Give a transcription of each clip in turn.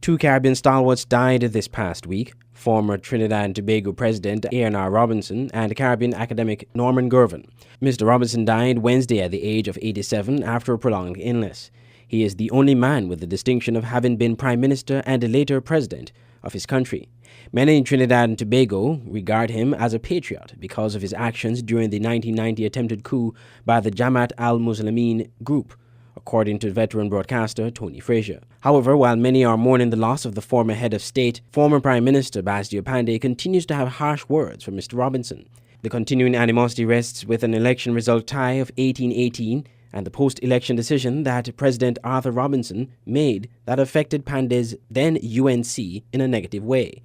Two Caribbean stalwarts died this past week: former Trinidad and Tobago President A.N.R. Robinson and Caribbean academic Norman Girvan. Mr. Robinson died Wednesday at the age of 87 after a prolonged illness. He is the only man with the distinction of having been Prime Minister and later President of his country. Many in Trinidad and Tobago regard him as a patriot because of his actions during the 1990 attempted coup by the Jamaat al-Muslimin group, according to veteran broadcaster Tony Frazier. However, while many are mourning the loss of the former head of state, former Prime Minister Bassio Panday continues to have harsh words for Mr. Robinson. The continuing animosity rests with an election result tie of 18-18 and the post-election decision that President Arthur Robinson made that affected Panday's then UNC in a negative way.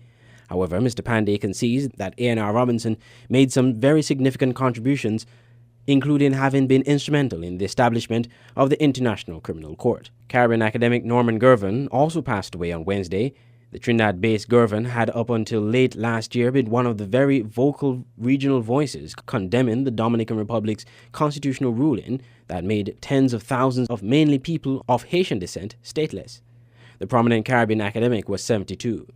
However, Mr. Panday concedes that A.N.R. Robinson made some very significant contributions, including having been instrumental in the establishment of the International Criminal Court. Caribbean academic Norman Girvan also passed away on Wednesday. The Trinidad-based Girvan had up until late last year been one of the very vocal regional voices condemning the Dominican Republic's constitutional ruling that made tens of thousands of mainly people of Haitian descent stateless. The prominent Caribbean academic was 72.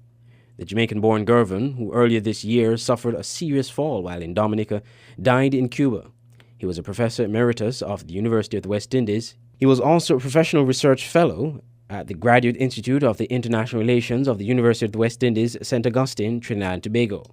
The Jamaican-born Girvan, who earlier this year suffered a serious fall while in Dominica, died in Cuba. He was a professor emeritus of the University of the West Indies. He was also a professional research fellow at the Graduate Institute of the International Relations of the University of the West Indies, St. Augustine, Trinidad and Tobago.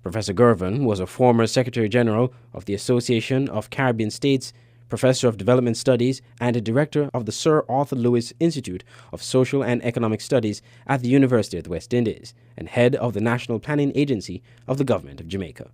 Professor Girvan was a former Secretary General of the Association of Caribbean States, Professor of Development Studies, and a Director of the Sir Arthur Lewis Institute of Social and Economic Studies at the University of the West Indies, and head of the National Planning Agency of the Government of Jamaica.